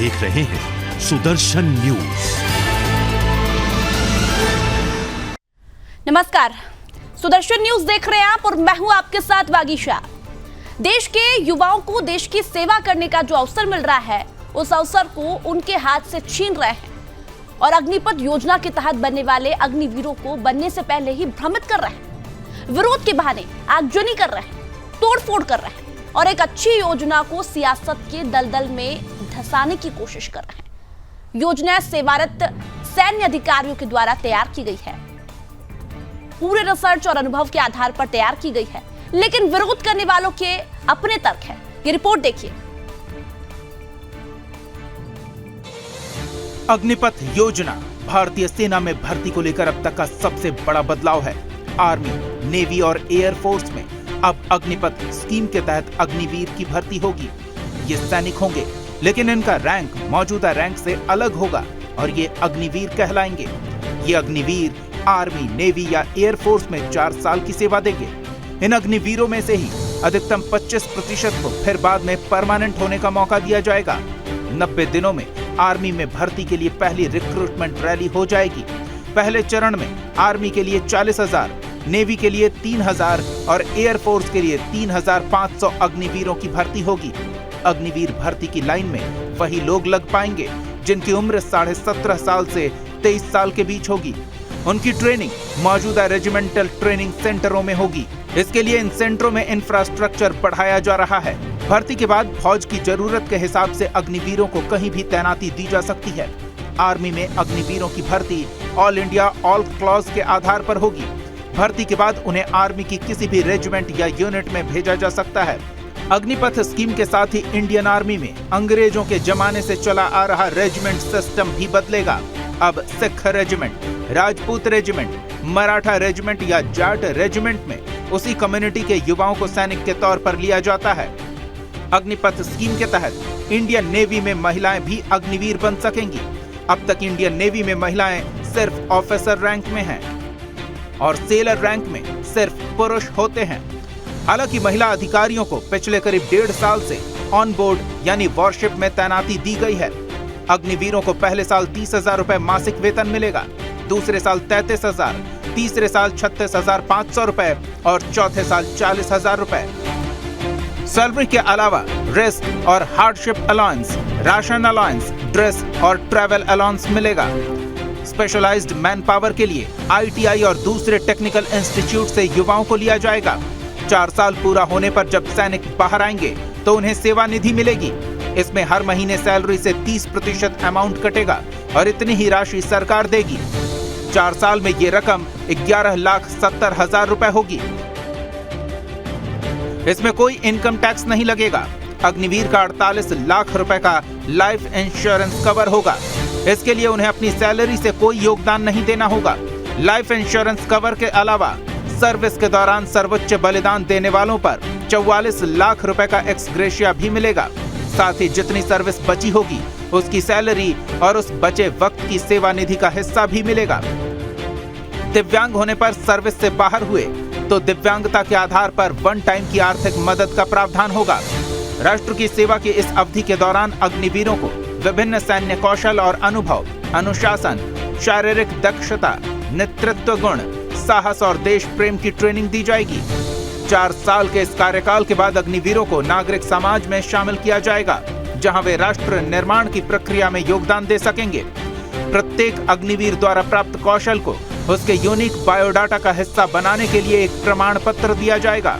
देख रहे हैं सुदर्शन न्यूज। नमस्कार, सुदर्शन न्यूज देख रहे हैं आप और मैं हूं आपके साथ वागीशा। देश के युवाओं को देश की सेवा करने का जो अवसर मिल रहा है, उस अवसर को उनके हाथ से छीन रहे हैं और अग्निपथ योजना के तहत बनने वाले अग्निवीरों को बनने से पहले ही भ्रमित कर रहे हैं। विरोध के बहाने आगजनी कर रहे हैं, तोड़फोड़ कर रहे हैं और एक अच्छी योजना को सियासत के दलदल में धंसाने की कोशिश कर रहे हैं। योजना सेवारत सैन्य अधिकारियों के द्वारा तैयार की गई है, पूरे रिसर्च और अनुभव के आधार पर तैयार की गई है, लेकिन विरोध करने वालों के अपने तर्क है। ये रिपोर्ट देखिए। अग्निपथ योजना भारतीय सेना में भर्ती को लेकर अब तक का सबसे बड़ा बदलाव है। आर्मी, नेवी और एयरफोर्स में अब अग्निपथ स्कीम के तहत अग्निवीर की भर्ती होगी। ये सैनिक होंगे, लेकिन इनका रैंक मौजूदा रैंक से अलग होगा और ये अग्निवीर कहलाएंगे। ये अग्निवीर आर्मी, नेवी या एयरफोर्स में 4 साल की सेवा देंगे। इन अग्निवीरों में से ही अधिकतम 25% को फिर बाद में परमानेंट होने का मौका दिया जाएगा। 90 दिनों में आर्मी में भर्ती के लिए पहली रिक्रूटमेंट रैली हो जाएगी। पहले चरण में आर्मी के लिए 40,000, नेवी के लिए 3,000 और एयरफोर्स के लिए 3,500 अग्निवीरों की भर्ती होगी। अग्निवीर भर्ती की लाइन में वही लोग लग पाएंगे जिनकी उम्र 17.5 साल से 23 साल के बीच होगी। उनकी ट्रेनिंग मौजूदा रेजिमेंटल ट्रेनिंग सेंटरों में होगी। इसके लिए इन सेंटरों में इंफ्रास्ट्रक्चर बढ़ाया जा रहा है। भर्ती के बाद फौज की जरूरत के हिसाब से अग्निवीरों को कहीं भी तैनाती दी जा सकती है। आर्मी में अग्निवीरों की भर्ती ऑल इंडिया ऑल क्लॉज के आधार पर होगी। भर्ती के बाद उन्हें आर्मी की किसी भी रेजिमेंट या यूनिट में भेजा जा सकता है। अग्निपथ स्कीम के साथ ही इंडियन आर्मी में अंग्रेजों के जमाने से चला आ रहा रेजिमेंट सिस्टम भी बदलेगा। अब Sikh regiment, Rajput regiment, Maratha regiment या जाट रेजिमेंट में उसी कम्युनिटी के युवाओं को सैनिक के तौर पर लिया जाता है। अग्निपथ स्कीम के तहत इंडियन नेवी में महिलाएं भी अग्निवीर बन सकेंगी। अब तक इंडियन नेवी में महिलाएं सिर्फ ऑफिसर रैंक में हैं और सेलर रैंक में सिर्फ पुरुष होते हैं। हालांकि महिला अधिकारियों को पिछले करीब 1.5 साल से ऑन बोर्ड यानी वॉरशिप में तैनाती दी गई है। अग्निवीरों को पहले साल 30,000 रुपए मासिक वेतन मिलेगा, दूसरे साल 33,000, तीसरे साल 36,500 रुपए और चौथे साल 40,000 रुपए। सैलरी के अलावा रिस्क और hardship allowance, ration allowance, dress और ट्रैवल अलाउंस मिलेगा। स्पेशलाइज्ड मैन पावर के लिए ITI और दूसरे टेक्निकल इंस्टीट्यूट से युवाओं को लिया जाएगा। 4 साल पूरा होने पर जब सैनिक बाहर आएंगे तो उन्हें सेवा निधि मिलेगी। इसमें हर महीने सैलरी से 30% अमाउंट कटेगा और इतनी ही राशि सरकार देगी। 4 साल में ये रकम 11,70,000 रुपए होगी। इसमें कोई इनकम टैक्स नहीं लगेगा। अग्निवीर का 48 लाख रुपए का लाइफ इंश्योरेंस कवर होगा। इसके लिए उन्हें अपनी सैलरी से कोई योगदान नहीं देना होगा। लाइफ इंश्योरेंस कवर के अलावा सर्विस के दौरान सर्वोच्च बलिदान देने वालों पर 44 लाख रुपए का एक्स ग्रेशिया भी मिलेगा। साथ ही जितनी सर्विस बची होगी उसकी सैलरी और उस बचे वक्त की सेवा निधि का हिस्सा भी मिलेगा। दिव्यांग होने पर सर्विस से बाहर हुए तो दिव्यांगता के आधार पर 1 टाइम की आर्थिक मदद का प्रावधान होगा। राष्ट्र की सेवा की इस अवधि के दौरान अग्निवीरों को विभिन्न सैन्य कौशल और अनुभव, अनुशासन, शारीरिक दक्षता, नेतृत्व गुण, साहस और देश प्रेम की ट्रेनिंग दी जाएगी। 4 साल के इस कार्यकाल के बाद अग्निवीरों को नागरिक समाज में शामिल किया जाएगा, जहां वे राष्ट्र निर्माण की प्रक्रिया में योगदान दे सकेंगे। प्रत्येक अग्निवीर द्वारा प्राप्त कौशल को उसके यूनिक बायोडाटा का हिस्सा बनाने के लिए एक प्रमाण पत्र दिया जाएगा।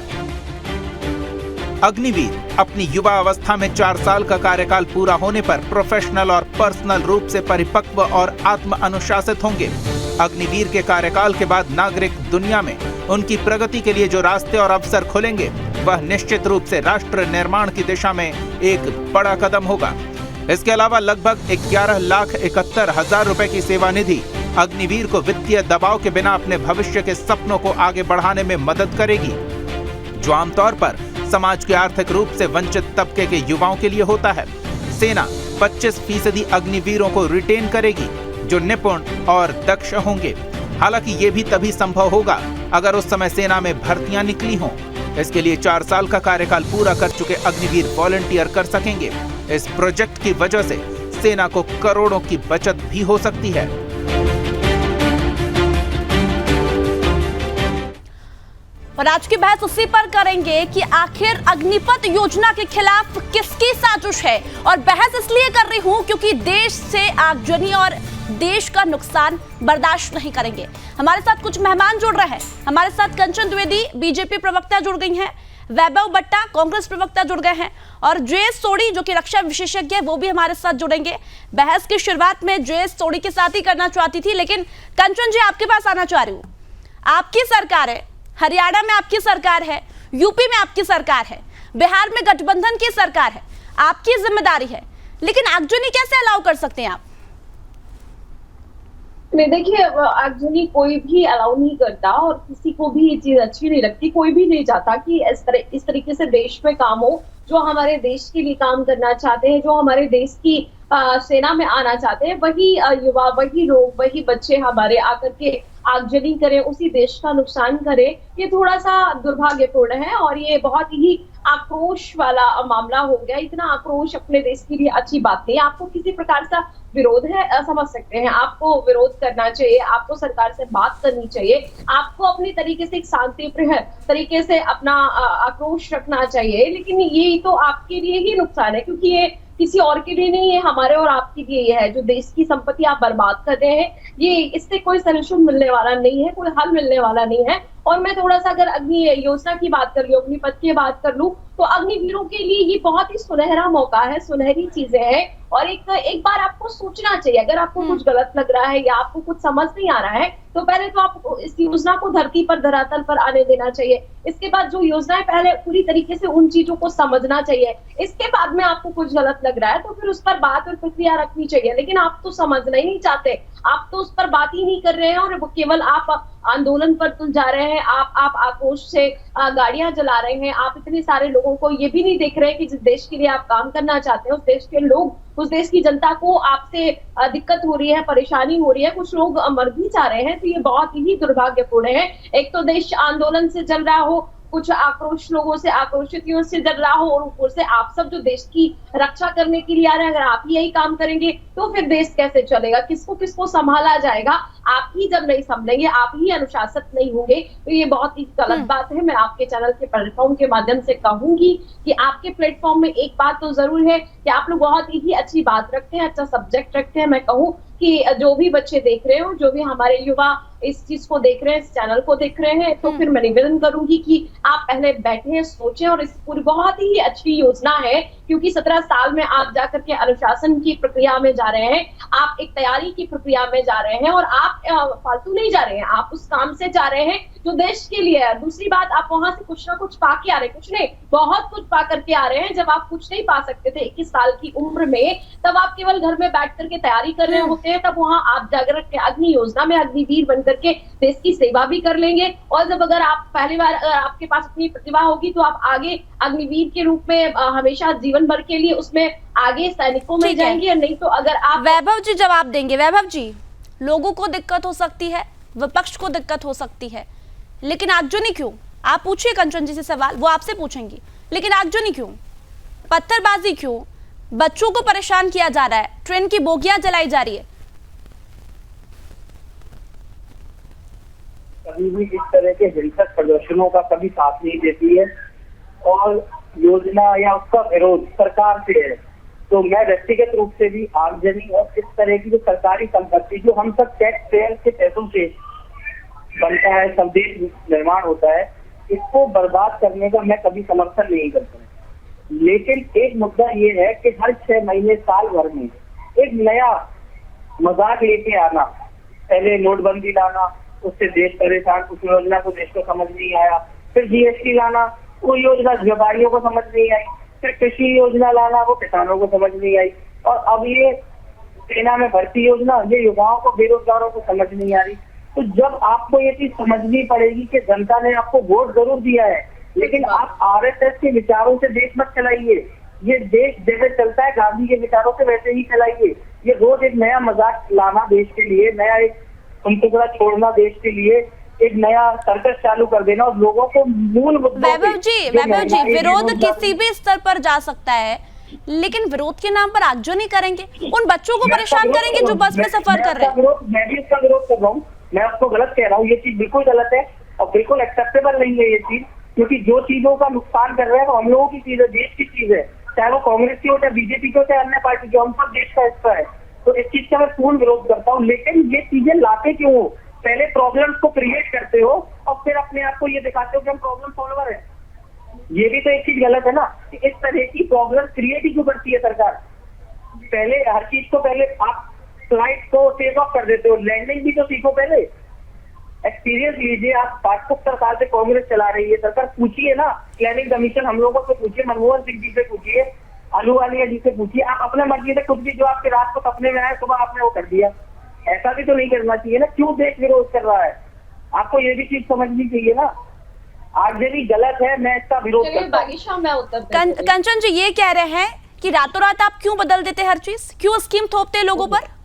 अग्निवीर अपनी युवा अवस्था में 4 साल का कार्यकाल पूरा होने पर प्रोफेशनल और पर्सनल रूप से परिपक्व और आत्म अनुशासित होंगे। अग्निवीर के कार्यकाल के बाद नागरिक दुनिया में उनकी प्रगति के लिए जो रास्ते और अवसर खुलेंगे, वह निश्चित रूप से राष्ट्र निर्माण की दिशा में एक बड़ा कदम होगा। इसके अलावा लगभग 11,71,000 रुपए की सेवा निधि अग्निवीर को वित्तीय दबाव के बिना अपने भविष्य के सपनों को आगे बढ़ाने में मदद करेगी, जो आमतौर पर समाज के आर्थिक रूप से वंचित तबके के युवाओं के लिए होता है। सेना 25% अग्निवीरों को रिटेन करेगी जो निपुण और दक्ष होंगे। हालांकि ये भी तभी संभव होगा अगर उस समय सेना में भर्तियां निकली हों। इसके लिए 4 साल का कार्यकाल पूरा कर चुके अग्निवीर वॉलंटियर कर सकेंगे। इस प्रोजेक्ट की वजह से सेना को करोड़ों की बचत भी हो सकती है। और आज की बहस उसी पर करेंगे कि आखिर अग्निपथ योजना के खिलाफ किसकी साजिश है। और बहस इसलिए कर रही हूं क्योंकि देश से आगजनी और देश का नुकसान बर्दाश्त नहीं करेंगे। हमारे साथ कुछ मेहमान जुड़ रहे हैं। हमारे साथ कंचन द्विवेदी बीजेपी प्रवक्ता जुड़ गई हैं, वैभव बट्टा कांग्रेस प्रवक्ता जुड़ गए हैं और जयेश सोढ़ी जो कि रक्षा विशेषज्ञ है वो भी हमारे साथ जुड़ेंगे। बहस की शुरुआत में जयेश सोढ़ी के साथ ही करना चाहती थी, लेकिन कंचन जी आपके पास आना चाह रही हूँ। आपकी सरकार है, हरियाणा में आपकी सरकार है, यूपी में आपकी सरकार है, बिहार में गठबंधन की सरकार है, आपकी जिम्मेदारी है, लेकिन आगजनी कैसे अलाउ कर सकते हैं आप? नहीं, देखिए एक्चुअली कोई भी अलाउ नहीं करता और किसी को भी ये चीज अच्छी नहीं लगती। कोई भी नहीं चाहता कि इस तरीके से देश में काम हो। जो हमारे देश के लिए काम करना चाहते हैं, जो हमारे देश की सेना में आना चाहते हैं, वही युवा, वही लोग, वही बच्चे हमारे आकर के आगजनी करें, उसी देश का नुकसान करें, ये थोड़ा सा दुर्भाग्यपूर्ण है और ये बहुत ही आक्रोश वाला मामला हो गया। इतना आक्रोश अपने देश के लिए अच्छी बात नहीं। आपको किसी प्रकार का विरोध है, समझ सकते हैं, आपको विरोध करना चाहिए, आपको सरकार से बात करनी चाहिए, आपको अपनी तरीके से एक शांतिप्रिय तरीके से अपना आक्रोश रखना चाहिए। लेकिन ये तो आपके लिए ही नुकसान है, क्योंकि ये किसी और के लिए नहीं है, हमारे और आपके लिए ये है। जो देश की संपत्ति आप बर्बाद कर रहे हैं, ये इससे कोई सलूशन मिलने वाला नहीं है, कोई हल मिलने वाला नहीं है। और मैं थोड़ा सा अगर अग्नि योजना की बात कर लूं, अग्निपथ की बात कर लूं, तो अग्निवीरों के लिए ये बहुत ही सुनहरा मौका है, सुनहरी चीजें हैं। और एक बार आपको सोचना चाहिए, अगर आपको कुछ गलत लग रहा है या आपको कुछ समझ नहीं आ रहा है, तो पहले तो आपको इस योजना को धरती पर, धरातल पर आने देना चाहिए। इसके बाद जो योजना है, पहले पूरी तरीके से उन चीजों को समझना चाहिए। इसके बाद में आपको कुछ गलत लग रहा है तो फिर उस पर बात और प्रक्रिया रखनी चाहिए। लेकिन आप तो समझना ही नहीं चाहते, आप तो उस पर बात ही नहीं कर रहे हैं और केवल आप आंदोलन पर तुल जा रहे हैं, आप आक्रोश से गाड़ियां जला रहे हैं। आप इतने सारे लोगों को ये भी नहीं देख रहे हैं कि जिस देश के लिए आप काम करना चाहते हैं, उस देश के लोग, उस देश की जनता को आपसे दिक्कत हो रही है, परेशानी हो रही है, कुछ लोग मर भी जा रहे हैं। तो ये बहुत ही दुर्भाग्यपूर्ण है। एक तो देश आंदोलन से जल रहा हो, कुछ आक्रोश लोगों से, आक्रोशितों से जल रहा हो, और ऊपर से आप सब जो देश की रक्षा करने के लिए आ रहे हैं, अगर आप ही यही काम करेंगे तो फिर देश कैसे चलेगा? किसको किसको संभाला जाएगा? आप ही जब नहीं संभलेंगे, आप ही अनुशासित नहीं होंगे, तो ये बहुत ही गलत बात है। मैं आपके चैनल के प्लेटफॉर्म के माध्यम से कहूंगी कि आपके प्लेटफॉर्म में एक बात तो जरूर है कि आप लोग बहुत ही अच्छी बात रखते हैं, अच्छा सब्जेक्ट रखते हैं। मैं कहूँ कि जो भी बच्चे देख रहे हो, जो भी हमारे युवा इस चीज को देख रहे हैं, इस चैनल को देख रहे हैं, तो फिर मैं निवेदन करूंगी कि आप पहले बैठे, सोचें। और इस पूरी बहुत ही अच्छी योजना है, क्योंकि 17 साल में आप जाकर के अनुशासन की प्रक्रिया में जा रहे हैं, आप एक तैयारी की प्रक्रिया में जा रहे हैं, और आप फालतू नहीं जा रहे हैं, आप उस काम से जा रहे हैं जो देश के लिए है। दूसरी बात, आप वहां से कुछ ना कुछ पा के आ रहे हैं, कुछ नहीं, बहुत कुछ पा करके आ रहे हैं। जब आप कुछ नहीं पा सकते थे 21 साल की उम्र में, तब आप केवल घर में बैठ करके तैयारी कर रहे होते हैं, तब वहां आप जाकर के अग्नि योजना में अग्निवीर बन करके देश की सेवा भी कर लेंगे। और जब अगर आप पहली बार आपके पास अपनी प्रतिभा होगी, तो आप आगे अग्निवीर के रूप में हमेशा जीवन भर के लिए उसमें आगे सैनिकों में जाएंगे। नहीं तो अगर आप वैभव जी जवाब देंगे। वैभव जी, लोगों को दिक्कत हो सकती है, विपक्ष को दिक्कत हो सकती है, लेकिन आगजनी क्यों? आप पूछिए कंचन जी से सवाल, वो आपसे पूछेंगी, लेकिन आगजनी क्यों, पत्थरबाजी क्यों, बच्चों को परेशान किया जा रहा है, ट्रेन की बोगियां जलाई जा रही है? कभी भी इस तरह के हिंसक प्रदर्शनों का कभी साथ नहीं देती है, और योजना या उसका विरोध सरकार से है। तो मैं व्यक्तिगत रूप से भी आगजनी और इस तरह की जो सरकारी संपत्ति, जो हम सब टैक्स पेयर के पैसों से बनता है, संदेश निर्माण होता है, इसको बर्बाद करने का मैं कभी समर्थन नहीं करता। लेकिन एक मुद्दा ये है कि हर 6 महीने, साल भर में एक नया मजाक लेके आना, पहले नोटबंदी लाना, उससे देश परेशान, उस योजना को देश को समझ नहीं आया, फिर जीएसटी लाना, वो योजना व्यापारियों को समझ नहीं आई, फिर कृषि योजना लाना, वो किसानों को समझ नहीं आई, और अब ये सेना में भर्ती योजना, ये युवाओं को, बेरोजगारों को समझ नहीं आ रही। तो जब आपको ये चीज समझनी पड़ेगी कि जनता ने आपको वोट जरूर दिया है, लेकिन आप आरएसएस के विचारों से देश मत चलाइए। ये देश जैसे चलता है गांधी के विचारों से वैसे ही चलाइए। ये रोज एक नया मजाक लाना देश के लिए, नया एक टुकड़ा छोड़ना देश के लिए, एक नया सर्कस चालू कर देना, और लोगों को मूल मुद्दों वैभव जी, विरोध किसी भी स्तर पर जा सकता है, लेकिन विरोध के नाम पर आगजनी करेंगे, उन बच्चों को परेशान करेंगे जो बस में सफर कर रहे हैं। मैं भी इसका विरोध कर रहा हूँ, मैं आपको गलत कह रहा हूँ, ये चीज बिल्कुल गलत है और बिल्कुल एक्सेप्टेबल नहीं है ये चीज, क्योंकि जो चीजों का नुकसान कर रहे हैं वो हम लोगों की चीज है, देश की चीज है, चाहे वो कांग्रेस की हो, चाहे बीजेपी की हो, चाहे अन्य पार्टी की, हम सब देश का हिस्सा है। तो इस चीज का मैं पूर्ण विरोध करता हूँ। लेकिन ये चीजें लाते क्यों हो? पहले प्रॉब्लम्स को क्रिएट करते हो और फिर अपने आप को ये दिखाते हो कि हम प्रॉब्लम सॉल्वर है। ये भी तो एक चीज गलत है ना, कि इस तरह की प्रॉब्लम क्रिएट ही क्यों करती है सरकार? पहले हर चीज को पहले आप फ्लाइट को टेक ऑफ कर देते हो, लैंडिंग भी तो सीखो पहले, एक्सपीरियंस लीजिए। आप 5-70 साल से कांग्रेस चला रही है सरकार, पूछिए ना प्लानिंग कमीशन हम लोगों से पूछिए, मनमोहन सिंह जी से पूछिए, अहलूवालिया जी से पूछिए, आप अपने मर्जी से कुछ भी जो आपके रात को सपने में आए सुबह आपने वो कर दिया। ऐसा भी तो नहीं करना चाहिए ना, क्यों देश विरोध कर रहा है? आपको ये भी चीज समझनी चाहिए ना, आगजनी गलत है, मैं इसका विरोध करता हूं। कंचन जी ये कह रहे हैं कि रातों रात आप क्यों बदल देते हर चीज, क्यों स्कीम थोपते लोगों पर?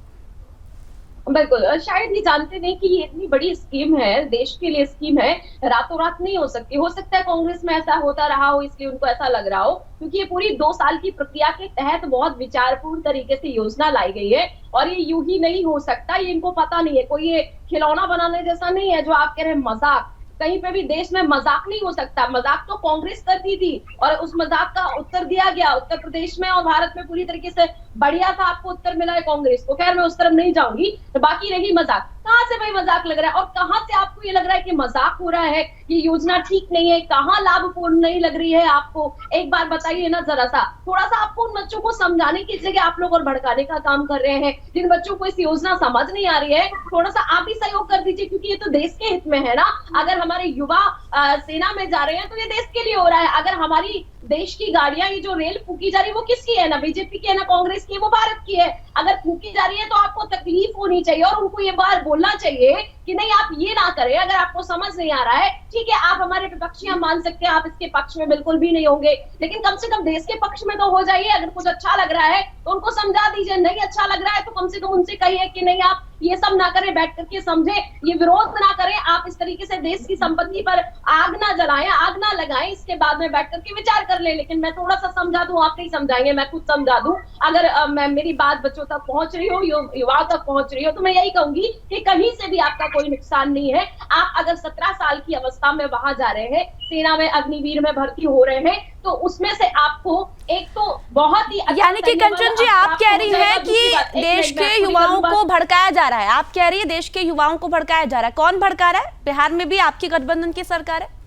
बिल्कुल, शायद ये जानते नहीं कि ये इतनी बड़ी स्कीम है, देश के लिए स्कीम है, रातों रात नहीं हो सकती। हो सकता है कांग्रेस में ऐसा होता रहा हो इसलिए उनको ऐसा लग रहा हो, क्योंकि ये पूरी 2 साल की प्रक्रिया के तहत बहुत विचारपूर्ण तरीके से योजना लाई गई है और ये यूं ही नहीं हो सकता, ये इनको पता नहीं है। कोई ये खिलौना बनाने जैसा नहीं है जो आप कह रहे हैं मजाक, कहीं पे भी देश में मजाक नहीं हो सकता। मजाक तो कांग्रेस करती थी और उस मजाक का उत्तर दिया गया उत्तर प्रदेश में और भारत में पूरी तरीके से बढ़िया सा आपको उत्तर मिला है कांग्रेस को। खैर मैं उस तरफ नहीं जाऊंगी, तो बाकी रही मजाक, कहां से भाई मजाक लग रहा है और कहां से आपको ये लग रहा है कि मजाक हो रहा है, ये योजना ठीक नहीं है, कहां लाभपूर्ण नहीं लग रही है आपको? एक बार बताइए ना जरा सा, थोड़ा सा आपको उन बच्चों को समझाने की जगह आप लोग और भड़काने का काम कर रहे हैं। जिन बच्चों को इस योजना समझ नहीं आ रही है, थोड़ा सा आप ही सहयोग कर दीजिए, क्योंकि ये तो देश के हित में है ना। अगर हमारे युवा सेना में जा रहे हैं तो ये देश के लिए हो रहा है। अगर हमारी देश की गाड़ियां, ये जो रेल फूकी जा रही है वो किसकी है? ना बीजेपी की है ना कांग्रेस की, वो भारत की है। अगर फूकी जा रही है तो आपको तकलीफ होनी चाहिए और उनको ये बार बोलना चाहिए कि नहीं आप ये ना करें। अगर आपको समझ नहीं आ रहा है, ठीक है, आप हमारे विपक्षी हम मान सकते हैं, आप इसके पक्ष में बिल्कुल भी नहीं होंगे, लेकिन कम से कम देश के पक्ष में तो हो जाइए। अगर कुछ अच्छा लग रहा है तो उनको समझा दीजिए, नहीं अच्छा लग रहा है तो कम से कम उनसे कहिए कि नहीं आप ये सब ना करें, बैठ करके समझे, ये विरोध ना करें, आप इस तरीके से देश की संपत्ति पर आग ना जलाएं, आग ना लगाएं, इसके बाद में बैठ करके विचार कर ले। लेकिन मैं थोड़ा सा समझा दूं, आप नहीं समझाएंगे, मैं खुद समझा दूं। अगर मेरी बात बच्चों तक पहुंच रही हो, युवाओं तक पहुंच रही हो, तो मैं यही कहूंगी कि कहीं से भी आपका कोई नुकसान नहीं है। आप अगर 17 साल की अवस्था में वहां जा रहे हैं, सेना में अग्निवीर में भर्ती हो रहे हैं, तो उसमें से आपको एक तो बहुत ही यानी कि कंचन जी आप कह रही हैं कि देश के युवाओं को भड़काया जा रहा है, आप कह रही है देश के युवाओं को भड़काया जा रहा है। कौन भड़का रहा है? बिहार में भी आपकी गठबंधन की सरकार है।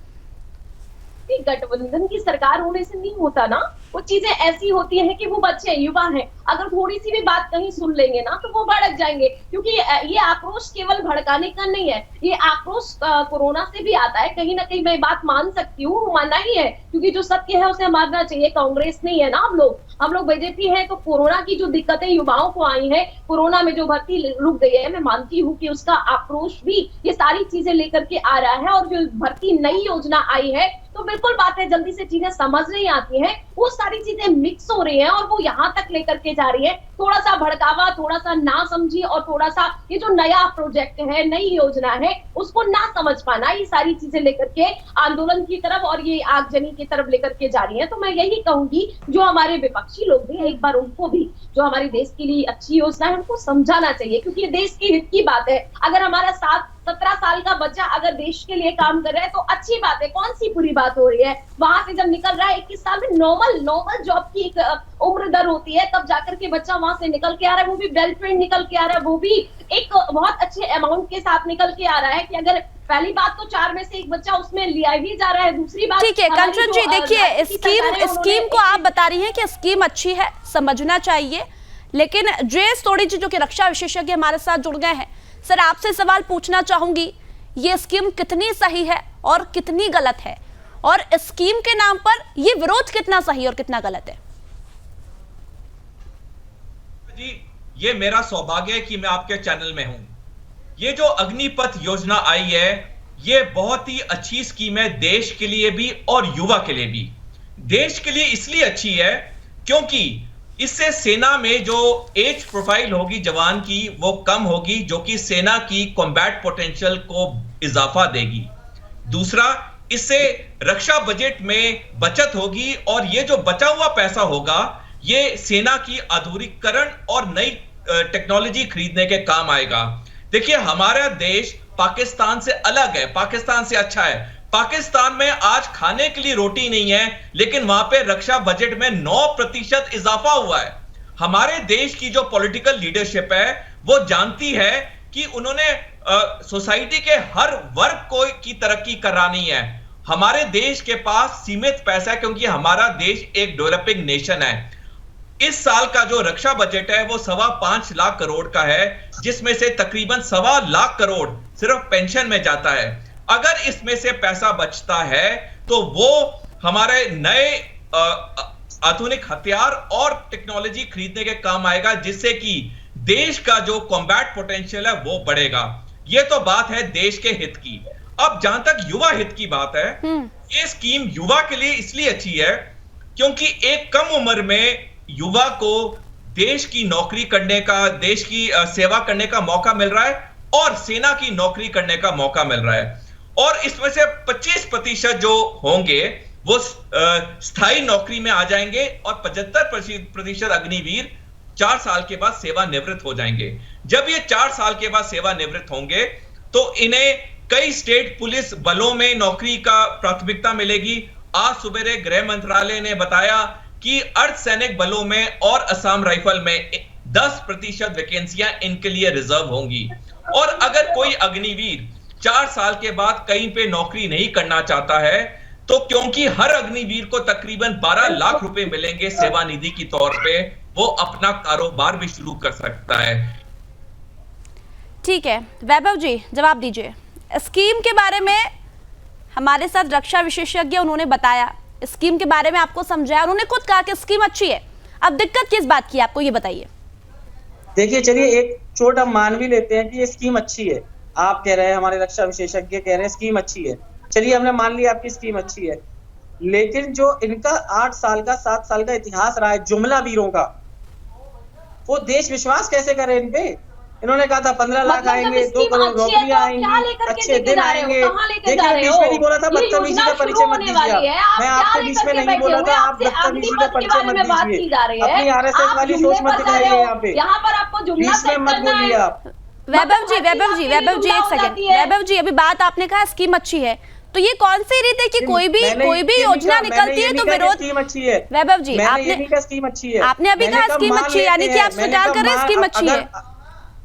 गठबंधन की सरकार होने से नहीं होता ना, वो चीजें ऐसी होती है कि वो बच्चे युवा हैं, अगर थोड़ी सी भी बात कहीं सुन लेंगे ना तो वो भड़क जाएंगे। क्योंकि ये आक्रोश केवल भड़काने का नहीं है, ये आक्रोश कोरोना से भी आता है। कहीं ना कहीं मैं बात मान सकती हूँ, मानना ही है, क्योंकि जो सत्य है उसे मानना चाहिए। कांग्रेस नहीं है ना हम लोग बीजेपी है। तो कोरोना की जो दिक्कतें युवाओं को आई है, कोरोना में जो भर्ती रुक गई है, मैं मानती हूँ कि उसका आक्रोश भी ये सारी चीजें लेकर के आ रहा है। और जो भर्ती नई योजना आई है, तो बिल्कुल बात है, जल्दी से चीजें समझ नहीं आती हैं, वो सारी चीजें मिक्स हो रही हैं और वो यहाँ तक लेकर के जा रही है। थोड़ा सा भड़कावा, थोड़ा सा ना समझी और थोड़ा सा ये जो नया प्रोजेक्ट है, नई योजना है, उसको ना समझ पाना, ये सारी चीजें लेकर के आंदोलन की तरफ और ये आगजनी की तरफ लेकर के जा रही है। तो मैं यही कहूंगी जो हमारे विपक्षी लोग भी, एक बार उनको भी जो हमारे देश के लिए अच्छी योजना है उनको समझाना चाहिए, क्योंकि ये देश के हित की बात है। अगर हमारा 17 साल का बच्चा अगर देश के लिए काम कर रहा है तो अच्छी बात है, कौन सी बुरी बात हो रही है? वहां से जब निकल रहा है 21 साल में, नॉर्मल जॉब की एक उम्र दर होती है, तब जाकर के बच्चा वहां से निकल के आ रहा है, वो भी वेल ट्रेंड निकल के आ रहा है, वो भी एक बहुत अच्छे अमाउंट के साथ निकल के आ रहा है। कि अगर पहली बात तो 4 में से एक बच्चा उसमें लिया ही जा रहा है, दूसरी बात ठीक है कंचन जी, देखिए स्कीम को आप बता रही हैं कि स्कीम अच्छी है, समझना चाहिए, लेकिन जयेश तोड़ी जी जो कि रक्षा विशेषज्ञ हमारे साथ जुड़ गए हैं, सर आपसे सवाल पूछना चाहूंगी, ये स्कीम कितनी सही है और कितनी गलत है, और स्कीम के नाम पर ये विरोध कितना सही और कितना गलत है? जी, ये मेरा सौभाग्य है कि मैं आपके चैनल में हूं। ये जो अग्निपथ योजना आई है, ये बहुत ही अच्छी स्कीम है, देश के लिए भी और युवा के लिए भी। देश के लिए इसलिए अच्छी है क्योंकि इससे सेना में जो एज प्रोफाइल होगी जवान की वो कम होगी, जो कि सेना की कॉम्बैट पोटेंशियल को इजाफा देगी। दूसरा, इससे रक्षा बजट में बचत होगी और ये जो बचा हुआ पैसा होगा ये सेना की आधुनिकीकरण और नई टेक्नोलॉजी खरीदने के काम आएगा। देखिए, हमारा देश पाकिस्तान से अलग है, पाकिस्तान से अच्छा है। पाकिस्तान में आज खाने के लिए रोटी नहीं है, लेकिन वहां पे रक्षा बजट में 9% इजाफा हुआ है। हमारे देश की जो पॉलिटिकल लीडरशिप है वो जानती है कि उन्होंने सोसाइटी के हर वर्ग को की तरक्की करानी है। हमारे देश के पास सीमित पैसा है क्योंकि हमारा देश एक डेवलपिंग नेशन है। इस साल का जो रक्षा बजट है वो 5.25 लाख करोड़ का है, जिसमें से तकरीबन 1.25 लाख करोड़ सिर्फ पेंशन में जाता है। अगर इसमें से पैसा बचता है तो वो हमारे नए आधुनिक हथियार और टेक्नोलॉजी खरीदने के काम आएगा, जिससे कि देश का जो कॉम्बैट पोटेंशियल है वो बढ़ेगा। ये तो बात है देश के हित की। अब जहां तक युवा हित की बात है, ये स्कीम युवा के लिए इसलिए अच्छी है क्योंकि एक कम उम्र में युवा को देश की नौकरी करने का, देश की सेवा करने का मौका मिल रहा है और सेना की नौकरी करने का मौका मिल रहा है। और इसमें से 25% जो होंगे वो स्थायी नौकरी में आ जाएंगे और 75% अग्निवीर 4 साल के बाद सेवानिवृत्त हो जाएंगे। जब ये 4 साल के बाद सेवानिवृत्त होंगे तो इन्हें कई स्टेट पुलिस बलों में नौकरी का प्राथमिकता मिलेगी। आज सुबह गृह मंत्रालय ने बताया कि अर्धसैनिक बलों में और असम राइफल में 10% वैकेंसियां इनके लिए रिजर्व होंगी। और अगर कोई अग्निवीर 4 साल के बाद कहीं पे नौकरी नहीं करना चाहता है तो क्योंकि हर अग्निवीर को तकरीबन 12 लाख रुपए मिलेंगे सेवा निधि की तौर पे, वो अपना कारोबार भी शुरू कर सकता है। ठीक है, वैभव जी जवाब दीजिए। स्कीम के बारे में हमारे साथ रक्षा विशेषज्ञ उन्होंने बताया, स्कीम के बारे में आपको समझाया, उन्होंने खुद कहा कि स्कीम अच्छी है। अब दिक्कत किस बात की आपको ये बताइए। देखिए, चलिए एक चोट हम मान भी लेते हैं कि ये स्कीम अच्छी है। आप कह रहे हैं, हमारे रक्षा विशेषज्ञ कह रहे हैं स्कीम अच्छी है, चलिए हमने मान लिया आपकी स्कीम अच्छी है, लेकिन जो इनका 8 साल का 7 साल का इतिहास रहा है जुमला वीरों का, वो देश विश्वास कैसे करे इन पे? इन्होंने कहा था 15 लाख आएंगे, 2 करोड़ नौकरियां आएंगी, अच्छे दिन आएंगे। देखिए, बीच में नहीं बोला था बदतमीजी का परिचय मत दीजिए। मैं आपके बीच में नहीं बोला था आप बदतमीजी का परिचय मत दीजिए। अपनी आरएसएस वाली सोच मत दिखाइए यहाँ पे, बीच में मत बोलिए आप। वैभव जी एक सेकंड। वैभव जी, अभी बात आपने कहा स्कीम अच्छी है, तो ये कौन सी रीत है कि कोई भी योजना निकलती है तो विरोध? स्कीम अच्छी है वैभव जी, आपने स्कीम अच्छी है, आपने अभी कहा स्कीम अच्छी है, यानी कि आप स्वीकार कर रहे हैं स्कीम अच्छी है।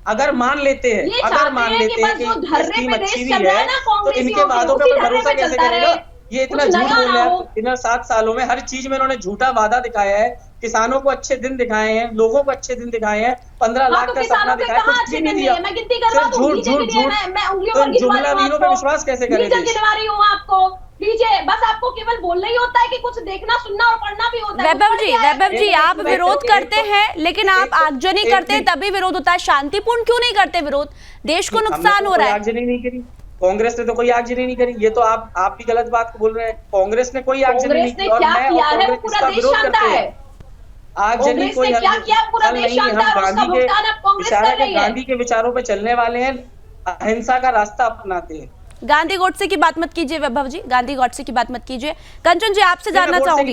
अगर मान लेते हैं कि स्कीम अच्छी भी है तो इनके वादों पे भरोसा कैसे करेगा? ये इतना झूठ बोल रहे हैं। इन 7 सालों में हर चीज में इन्होंने झूठा वादा दिखाया है, किसानों को अच्छे दिन दिखाए हैं, लोगों को अच्छे दिन दिखाए हैं, 15 लाख का सपना दिखाया, कुछ भी नहीं दिया, सिर्फ झूठ झूठ झूठ। तो जुमला वीरों पे विश्वास कैसे करें? लीजिए, बस आपको केवल बोलना ही होता है कि कुछ देखना, सुनना और पढ़ना भी होता है। वैभव जी आप विरोध करते हैं, लेकिन आप आगजनी करते हैं तभी विरोध होता है। शांतिपूर्ण क्यों नहीं करते विरोध? देश को नुकसान हो रहा है। आगजनी नहीं करी, कांग्रेस ने तो कोई आगजनी नहीं करी। ये तो आप भी गलत बात बोल रहे हैं। कांग्रेस ने कोई आगजनी नहीं की और मैं और कांग्रेस इसका विरोध करते हैं। आगजनी कोई हल नहीं। हम गांधी के इशारे के, गांधी के विचारों पे चलने वाले हैं, अहिंसा का रास्ता अपनाते हैं। गांधी गोडसे की बात मत कीजिए वैभव जी, गांधी गोडसे की बात मत कीजिए। कंचन जी, आपसे जानना चाहूंगी,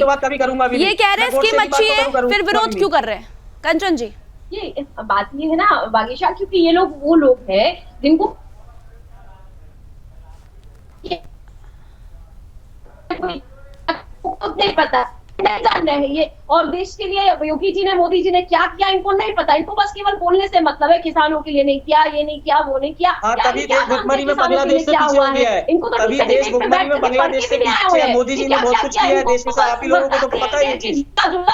ये कह रहे हैं स्कीम अच्छी है, फिर विरोध क्यों कर रहे हैं? कंचन जी, ये बात ये है ना बागीशा, क्योंकि ये लोग वो लोग हैं जिनको नहीं पता, नहीं जान रहे हैं ये। और देश के लिए योगी जी ने, मोदी जी ने क्या किया इनको नहीं पता। इनको बस केवल बोलने से मतलब है, किसानों के लिए नहीं किया, ये नहीं किया, वो नहीं किया। तभी देश भुखमरी में बांग्लादेश से पीछे हो गया है। तभी देश भुखमरी में बांग्लादेश से पीछे है। मोदी जी ने बहुत कुछ किया है देश में, आप ही लोगों को तो पता है ये चीज।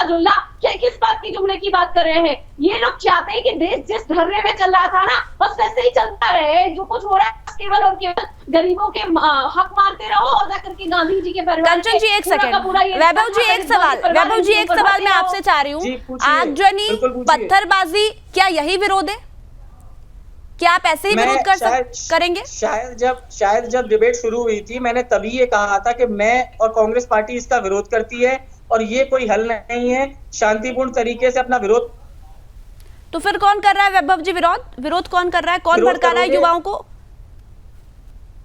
जुल्ला किस बात की जुमले की बात कर रहे हैं? ये लोग चाहते हैं कि देश जिस ढर्रे में चल रहा था ना, बस वैसे ही चलता रहे। जो कुछ हो रहा है केवल और केवल गरीबों के हक मारते रहो और जाकर के गांधी जी के परिवार। कंचन जी एक सेकंड, वैभव जी एक सवाल मैं आपसे चाह रही हूँ। आगजनी, पत्थरबाजी, क्या यही विरोध है? क्या आप ऐसे ही विरोध करेंगे? शायद जब डिबेट शुरू हुई थी, मैंने तभी ये कहा था कि मैं और कांग्रेस पार्टी इसका विरोध करती है और ये कोई हल नहीं है, शांतिपूर्ण तरीके से अपना विरोध। तो फिर कौन कर रहा है वैभव जी विरोध कौन कर रहा है? कौन भड़का रहा है युवाओं को?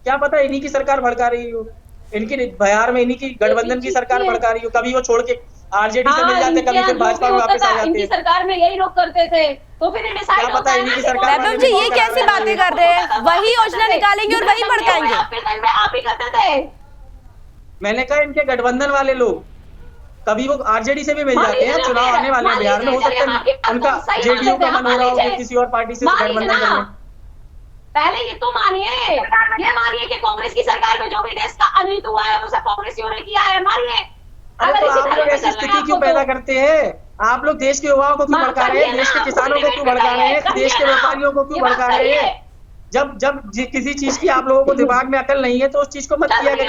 क्या पता, इन्हीं की सरकार भड़का रही हो, इनकी बिहार में इन्हीं की गठबंधन की सरकार भड़का रही हो। कभी वो छोड़ के आरजेडी से मिल जाते, कभी फिर भाजपा में वापस आ जाते। इनकी सरकार में यही लोग करते थे, तो फिर डिसाइड क्या पता इन्हीं की सरकार। वैभव जी ये कैसी बातें कर रहे हैं, वही योजना निकालेंगे और वही भड़काएंगे। आप ही करते थे। मैंने कहा इनके गठबंधन वाले लोग कभी वो आरजेडी से भी मिल जाते हैं, चुनाव आने वाले हैं बिहार में, हो सकता है उनका जेडीयू का मन हो रहा हो किसी और पार्टी से गठबंधन करने। पहले ये तो मानिए कि कांग्रेस की सरकार में जो भी देश का अनित हुआ है उसे कांग्रेसियों ने किया है, मानिए। अरे तो आप लोग ऐसी स्थिति क्यों पैदा करते हैं? आप लोग देश के युवाओं को क्यों भड़का रहे हैं, देश के किसानों को क्यों भड़का रहे हैं, देश के व्यापारियों को क्यों भड़का रहे हैं? जब किसी चीज की आप लोगों को दिमाग में अकल नहीं है तो उस चीज को मत किया करिए।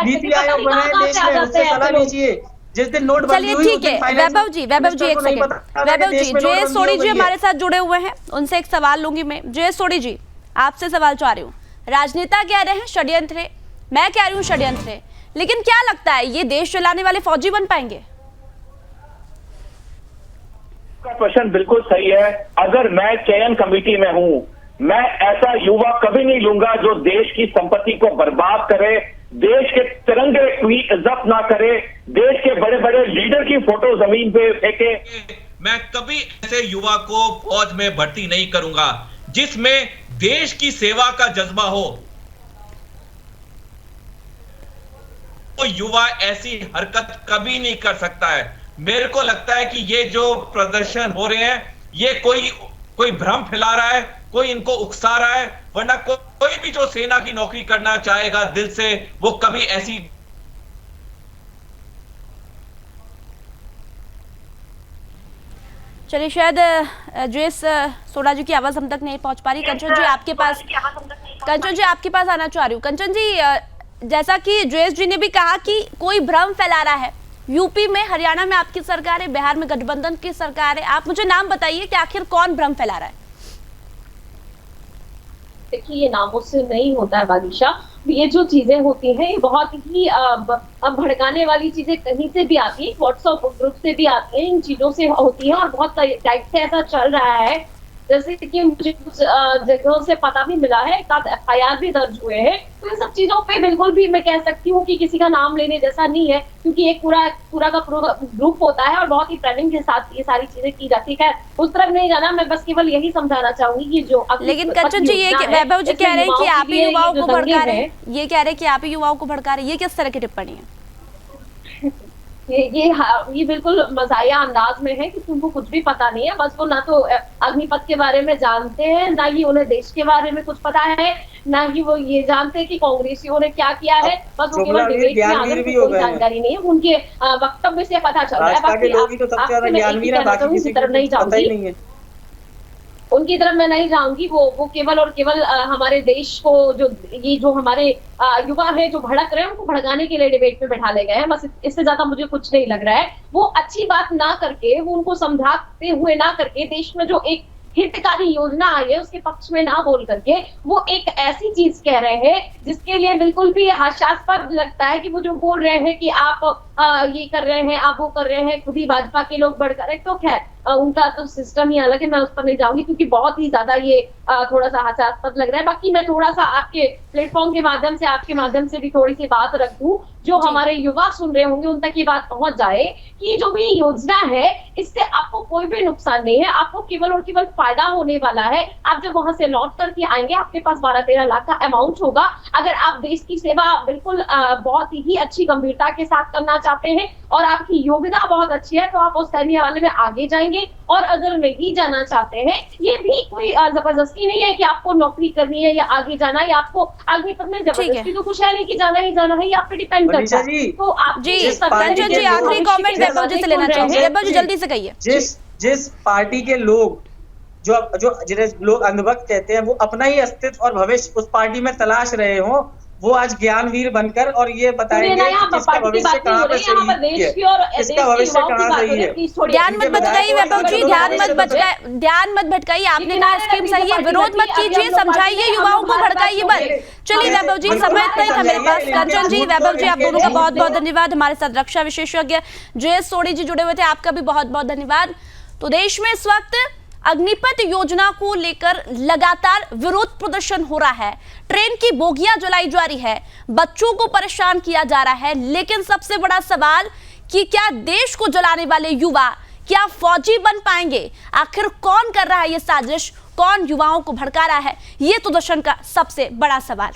नीति आयोग बनाए देश में, उससे सलाह लीजिए। जिस दिन नोट चलिए ठीक है वैभव जी एक सेकंड। वैभव जी जयेश सोढ़ी जी हमारे साथ जुड़े हुए हैं, उनसे एक सवाल लूंगी मैं। जयेश सोढ़ी जी आपसे सवाल चाह रही हूँ, राजनेता कह रहे हैं षड्यंत्र है, मैं कह रही हूँ षड्यंत्र है, लेकिन क्या लगता है ये देश चलाने वाले फौजी बन पाएंगे? का प्रश्न बिल्कुल सही है। अगर मैं चयन कमेटी में हूं, मैं ऐसा युवा कभी नहीं लूंगा जो देश की संपत्ति को बर्बाद करे, देश के तिरंगे की इज्जत ना करे, देश के बड़े बड़े लीडर की फोटो जमीन पे फेंके। मैं कभी ऐसे युवा को फौज में भर्ती नहीं करूंगा जिसमें देश की सेवा का जज्बा हो। तो युवा ऐसी हरकत कभी नहीं कर सकता है। मेरे को लगता है कि ये जो प्रदर्शन हो रहे हैं ये कोई भ्रम फैला रहा है, कोई इनको उकसा रहा है, वरना कोई भी जो सेना की नौकरी करना चाहेगा दिल से वो कभी ऐसी। चलिए शायद जयेश सोढ़ा जी की आवाज हम तक नहीं पहुंच पा रही। कंचन जी आपके पास आना चाह रही हूँ। कंचन जी जैसा कि जयेश जी ने भी कहा कि कोई भ्रम फैला रहा है, यूपी में हरियाणा में आपकी सरकार है, बिहार में गठबंधन की सरकार है, आप मुझे नाम बताइए कि आखिर कौन भ्रम फैला रहा है? देखिए ये नामों से नहीं होता है बादशाह, ये जो चीजें होती हैं ये बहुत ही भड़काने वाली चीजें कहीं से भी आती है, व्हाट्सएप ग्रुप से भी आती है, इन चीजों से होती है और बहुत टाइप से ऐसा चल रहा है। जैसे कि मुझे कुछ जगहों से पता भी मिला है, FIR भी दर्ज हुए हैं, तो इन सब चीजों पे बिल्कुल भी मैं कह सकती हूँ कि किसी का नाम लेने जैसा नहीं है, क्योंकि एक पूरा का ग्रुप होता है और बहुत ही प्लानिंग के साथ ये सारी चीजें की जाती है। उस तरफ नहीं जाना, मैं बस केवल यही समझाना चाहूंगी कि जो लेकिन कंचन जी ये वैभव जी कह रहे हैं कि आप ही युवाओं को भड़का रहे हैं, ये कह रहे हैं कि आप ही युवाओं को भड़का रहे हैं, ये किस तरह की टिप्पणी है? ये बिल्कुल मजाया अंदाज में है कि तुमको कुछ भी पता नहीं है, बस वो ना तो अग्निपथ के बारे में जानते हैं, ना ही उन्हें देश के बारे में कुछ पता है, ना ही वो ये जानते हैं कि कांग्रेसियों ने क्या किया है, बस वो केवल डिबेट में आगे कोई जानकारी नहीं है, उनके वक्तव्य से पता चल रहा है। बाकी उनकी तरफ मैं नहीं जाऊंगी, वो केवल और केवल हमारे देश को जो हमारे युवा है जो भड़क रहे हैं उनको भड़काने के लिए डिबेट में बैठा ले गए हैं, बस इससे ज्यादा मुझे कुछ नहीं लग रहा है। वो अच्छी बात ना करके, वो उनको समझाते हुए ना करके, देश में जो एक हितकारी योजना आई है उसके पक्ष में ना बोल करके वो एक ऐसी चीज कह रहे हैं जिसके लिए बिल्कुल भी हास्यास्पद लगता है कि वो जो बोल रहे हैं कि आप ये कर रहे हैं, आप वो कर रहे हैं, खुद ही भाजपा के लोग बढ़कर है, तो खैर उनका तो सिस्टम ही अलग है, मैं उस पर नहीं जाऊंगी क्योंकि बहुत ही ज्यादा ये थोड़ा सा हास्यास्पद लग रहा है। बाकी मैं थोड़ा सा आपके प्लेटफॉर्म के माध्यम से, आपके माध्यम से भी थोड़ी सी बात रख दूं, जो हमारे युवा सुन रहे होंगे उन तक ये बात पहुंच जाए कि जो भी योजना है इससे आपको कोई भी नुकसान नहीं है, आपको केवल और केवल फायदा होने वाला है। आप जब वहां से लौट करके आएंगे आपके पास 12-13 लाख का अमाउंट होगा। अगर आप देश की सेवा बिल्कुल बहुत ही अच्छी गंभीरता के साथ करना चाहते हैं और आपकी योग्यता बहुत अच्छी है तो आप उस सैन्य वाले में आगे जाएंगे, और अगर नहीं जाना चाहते हैं, ये भी कोई जबरदस्ती नहीं है कि आपको नौकरी करनी है या आगे जाना है, या आपको अग्निपथ में जबरदस्ती तो कुछ है नहीं कि जाना ही जाना है, ये आप पे डिपेंड करता है। तो आप जी कंचन जी आखिरी कमेंट वैभव जी से लेना चाहूंगी, वैभव जी जल्दी से कहिए। जिस पार्टी के लोग जो जिन्हें लोग अंधभक्त कहते हैं वो अपना ही अस्तित्व और भविष्य उस पार्टी में तलाश रहे हो, वो आज ज्ञानवीर बनकर और ये बताएंगे कि इसका भविष्य कहाँ पे सही है, इसका भविष्य कहाँ सही है। ध्यान मत भटकाइए वैभव जी, ध्यान मत भटकाइए, आपने कहा स्कीम सही है, विरोध मत कीजिए, समझाइए, युवाओं को भड़काइए मत। चलिए वैभव जी, समय इतना ही था मेरे पास। कंचन जी, वैभव जी, आप दोनों का बहुत बहुत धन्यवाद। हमारे साथ रक्षा विशेषज्ञ जयेश सोढ़ी जी जुड़े हुए थे, आपका भी बहुत बहुत धन्यवाद। तो देश में इस वक्त अग्निपथ योजना को लेकर लगातार विरोध प्रदर्शन हो रहा है, ट्रेन की बोगियां जलाई जा रही है, बच्चों को परेशान किया जा रहा है, लेकिन सबसे बड़ा सवाल कि क्या देश को जलाने वाले युवा क्या फौजी बन पाएंगे? आखिर कौन कर रहा है ये साजिश, कौन युवाओं को भड़का रहा है? ये तो दर्शन का सबसे बड़ा सवाल।